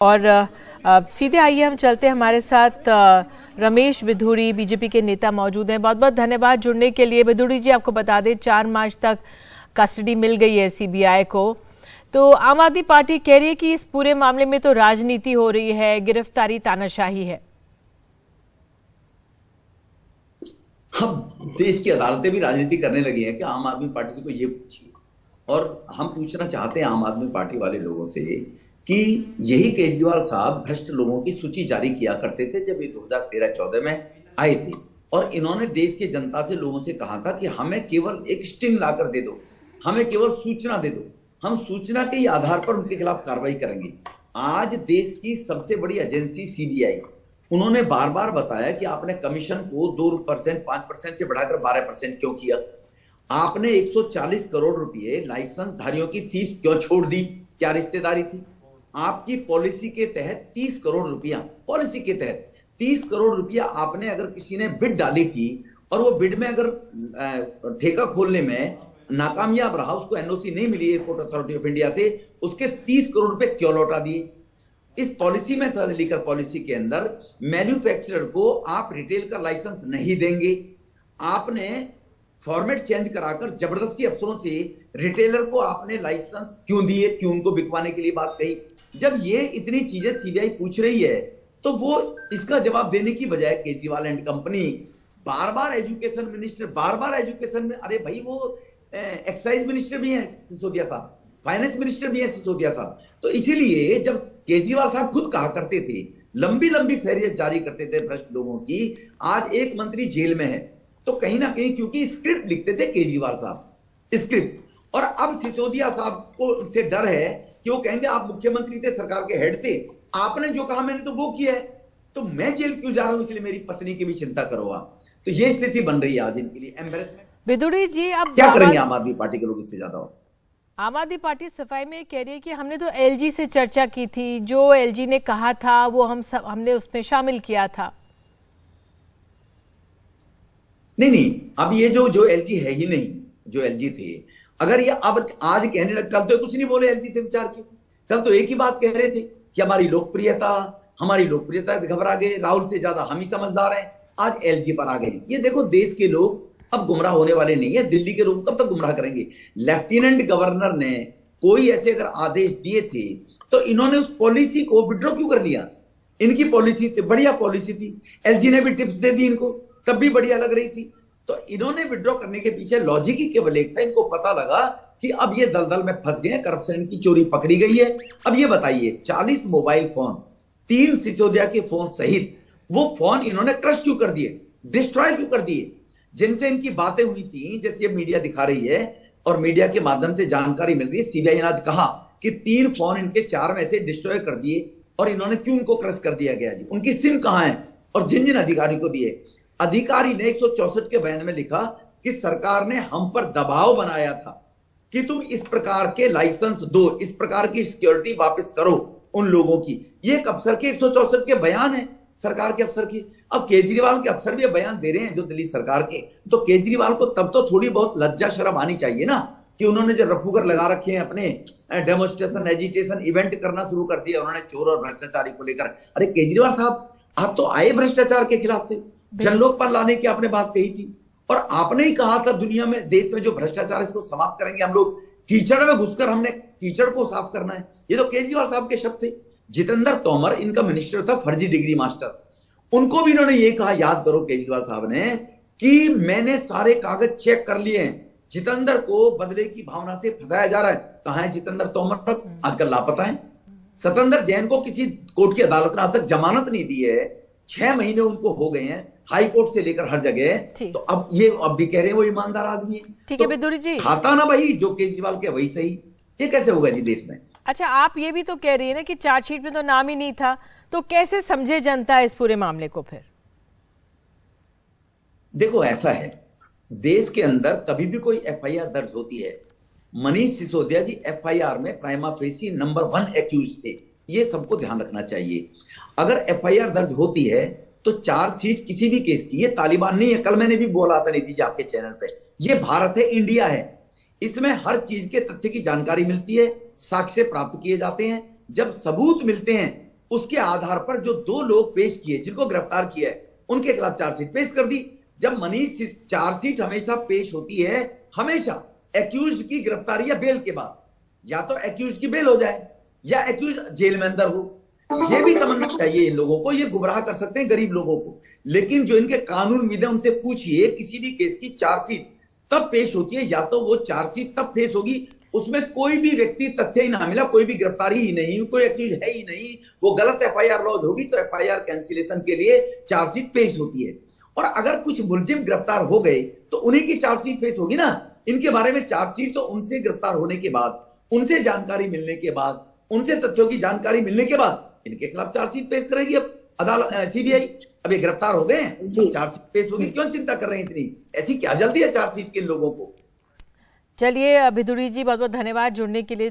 और सीधे आइए हम चलते हैं, हमारे साथ रमेश बिधूड़ी बीजेपी के नेता मौजूद हैं। बहुत बहुत धन्यवाद जुड़ने के लिए। बिधूड़ी जी, आपको बता दें 4 मार्च तक कस्टडी मिल गई है सीबीआई को। तो आम आदमी पार्टी कह रही है कि इस पूरे मामले में तो राजनीति हो रही है, गिरफ्तारी तानाशाही है। अब देश की अदालतें भी राजनीति करने लगी हैं कि आम आदमी पार्टी से को ये पूछिए। और हम पूछना चाहते हैं आम आदमी पार्टी वाले लोगों से कि यही केजरीवाल साहब भ्रष्ट लोगों की सूची जारी किया करते थे जब ये 2013-14 में आए थे, और इन्होंने देश की जनता से, लोगों से कहा था कि हमें केवल एक स्टिंग लाकर दे दो, हमें केवल सूचना दे दो, हम सूचना के आधार पर उनके खिलाफ कार्रवाई करेंगे। आज देश की सबसे बड़ी एजेंसी सीबीआई, उन्होंने बार बार बताया कि आपने कमीशन को 2%, 5% से बढ़ाकर 12% क्यों किया? आपने 140 करोड़ रुपए लाइसेंस धारियों की फीस क्यों छोड़ दी? क्या रिश्तेदारी थी? आपकी पॉलिसी के तहत 30 करोड़ रुपया, पॉलिसी के तहत 30 करोड़ रुपया आपने, अगर किसी ने बिड डाली थी और वो बिड में अगर ठेका खोलने में नाकामयाब रहा, उसको एनओसी नहीं मिली एयरपोर्ट अथॉरिटी ऑफ इंडिया से, उसके 30 करोड़ रुपए क्यों लौटा दिए? इस पॉलिसी में था, लीकर पॉलिसी के अंदर मैन्युफैक्चरर को आप रिटेल का लाइसेंस नहीं देंगे। आपने फॉर्मेट चेंज कराकर जबरदस्ती अफसरों से रिटेलर को आपने लाइसेंस क्यों दिए, क्यों उनको बिकवाने के लिए बात कही? जब ये इतनी चीजें सीबीआई पूछ रही है तो वो इसका जवाब देने की बजाय Kejriwal and company bar bar education minister, bar bar education में, अरे भाई वो एक्साइज मिनिस्टर भी है सिसोदिया साहब, फाइनेंस मिनिस्टर भी है सिसोदिया साहब। तो इसीलिए जब केजरीवाल साहब खुद कहा करते थे, लंबी लंबी फहरिस्त जारी करते थे भ्रष्ट लोगों की, आज एक मंत्री जेल में है, तो कहीं ना कहीं क्योंकि स्क्रिप्ट लिखते थे केजरीवाल साहब, स्क्रिप्ट, और अब सिसोदिया साहब को से डर है कि वो कहेंगे आप मुख्यमंत्री थे, सरकार के हेड थे, आपने जो कहा मैंने तो वो किया है, तो मैं जेल क्यों जा रहा हूं, इसलिए मेरी पत्नी की भी चिंता करो आप। तो ये स्थिति बन रही है आज इनके लिए, एम्बेरसमेंट। बिधूड़ी जी, अब क्या करेंगे आम आदमी पार्टी के लोग इससे ज्यादा? आम आदमी पार्टी सफाई में कह रही है कि हमने तो एलजी से चर्चा की थी, जो एलजी ने कहा था वो हमने उसमें शामिल किया था। नहीं, अब ये जो एलजी है ही नहीं, जो एलजी थे, अगर ये अब आज कहने लग, कल तो कुछ नहीं बोले एलजी से विचार की, कल तो एक ही बात कह रहे थे कि हमारी लोकप्रियता से घबरा गए, राहुल से ज्यादा हम ही समझदार हैं, आज एलजी पर आ गए। ये देखो, देश के लोग अब गुमराह होने वाले नहीं है, दिल्ली के लोग कब तक गुमराह करेंगे? लेफ्टिनेंट गवर्नर ने कोई ऐसे अगर आदेश दिए थे तो इन्होंने उस पॉलिसी को विड्रॉ क्यों कर लिया? इनकी पॉलिसी थी, बढ़िया पॉलिसी थी, एलजी ने भी टिप्स दे दी इनको, तब भी बढ़िया लग रही थी, तो इन्होंने विड्रॉ करने के पीछे लॉजिक ही केवल एक था, इनको पता लगा कि अब ये दलदल में फंस गए, करप्शन की चोरी पकड़ी गई है। अब ये बताइए, 40 मोबाइल फोन, 3 सिसोदिया के फोन सहित, वो फोन इन्होंने क्रश क्यों कर दिए, डिस्ट्रॉय क्यों कर दिए, जिनसे इनकी बातें हुई थी, जैसे ये मीडिया दिखा रही है और मीडिया के माध्यम से जानकारी मिल रही है। सीबीआई ने आज कहा कि 3 फोन इनके 4 में से डिस्ट्रॉय कर दिए, और इन्होंने क्यों उनको क्रश कर दिया गया जी? उनकी सिम कहां है और जिन जिन अधिकारी को दिए? अधिकारी ने 164 के बयान में लिखा कि सरकार ने हम पर दबाव बनाया था कि तुम इस प्रकार के लाइसेंस दो, इस प्रकार की सिक्योरिटी वापस करो उन लोगों की। ये एक अफसर के 164 के बयान है, सरकार के अफसर की। अब केजरीवाल के अफसर भी बयान दे रहे हैं जो दिल्ली सरकार के, तो केजरीवाल को तब तो थोड़ी बहुत लज्जा शर्म आनी चाहिए ना, कि उन्होंने जो रफूगर लगा रखे हैं, अपने डेमोन्स्ट्रेशन, एजिटेशन इवेंट करना शुरू कर दिया उन्होंने चोर और भ्रष्टाचारी को लेकर। अरे केजरीवाल साहब, आप तो आए भ्रष्टाचार के खिलाफ थे, जनलोक पर लाने की आपने बात कही थी, और आपने ही कहा था दुनिया में, देश में जो भ्रष्टाचार है इसको समाप्त करेंगे हम लोग, कीचड़ में घुसकर हमने कीचड़ को साफ करना है। ये तो केजरीवाल साहब के शब्द थे। जितेंद्र तोमर इनका मिनिस्टर था, फर्जी डिग्री मास्टर, उनको भी इन्होंने ये कहा, याद करो केजरीवाल साहब ने, कि मैंने सारे कागज चेक कर लिए हैं, जितेंद्र को बदले की भावना से फंसाया जा रहा है। कहां है जितेंद्र तोमर? आजकल लापता है। सत्येंद्र जैन को किसी कोर्ट की अदालत ने आज तक जमानत नहीं दी है, 6 महीने उनको हो गए हैं, हाई कोर्ट से लेकर हर जगह। तो अब ये अब भी कह रहे हैं वो ईमानदार आदमी है। ठीक है बिधूड़ी जी, खाता ना भाई जो केजरीवाल के वही सही, ये कैसे होगा जी देश में? अच्छा, आप ये भी तो कह रही है ना कि चार्जशीट में तो नाम ही नहीं था, तो कैसे समझे जनता इस पूरे मामले को? फिर देखो, ऐसा है, देश के अंदर कभी भी कोई एफआईआर दर्ज होती है, मनीष सिसोदिया जी एफआईआर में प्राइमा फेसी नंबर 1 एक्यूज थे, ये सबको ध्यान रखना चाहिए। अगर एफआईआर दर्ज होती है तो चार्जशीट किसी भी केस की, ये तालिबान नहीं है, कल मैंने भी बोला था नीतीश आपके चैनल पे, ये भारत है, इंडिया है, इसमें हर चीज के तथ्य की जानकारी मिलती है, साक्ष्य प्राप्त किए जाते हैं, जब सबूत मिलते हैं उसके आधार पर जो 2 लोग पेश किए, जिनको गिरफ्तार किया है, उनके खिलाफ चार्जशीट पेश कर दी। जब मनीष, चार्जशीट हमेशा पेश होती है, हमेशा एक्यूज की गिरफ्तारी या बेल के बाद, या तो एक्यूज की बेल हो जाए या एक्यूज जेल में अंदर हो। ये भी समझना चाहिए इन लोगों को, ये गुमराह कर सकते हैं गरीब लोगों को। लेकिन जो इनके कानूनविद है उनसे पूछिए, किसी भी केस की चार्जशीट तब पेश होती है, या तो वो चार्जशीट तब पेश होगी उसमें कोई भी व्यक्ति तथ्य ही ना मिला, कोई भी गिरफ्तारी ही नहीं, कोई एक्यूज है ही नहीं, वो गलत एफआईआर लॉज होगी तो एफआईआर कैंसिलेशन के लिए चार्जशीट पेश होती है। और अगर कुछ मुलजिम गिरफ्तार हो गए तो उन्हीं की चार्जशीट पेश होगी ना। इनके बारे में चार्जशीट तो उनसे गिरफ्तार होने के बाद, उनसे जानकारी मिलने के बाद, उनसे तथ्यों की जानकारी मिलने के बाद इनके खिलाफ चार्जशीट पेश करेगी अब अदालत, सीबीआई। अब ये गिरफ्तार हो गए हैं, चार्जशीट पेश होगी, क्यों चिंता कर रहे हैं इतनी? ऐसी क्या जल्दी है चार्जशीट के इन लोगों को? चलिए भिदुड़ी जी, बहुत बहुत धन्यवाद जुड़ने के लिए।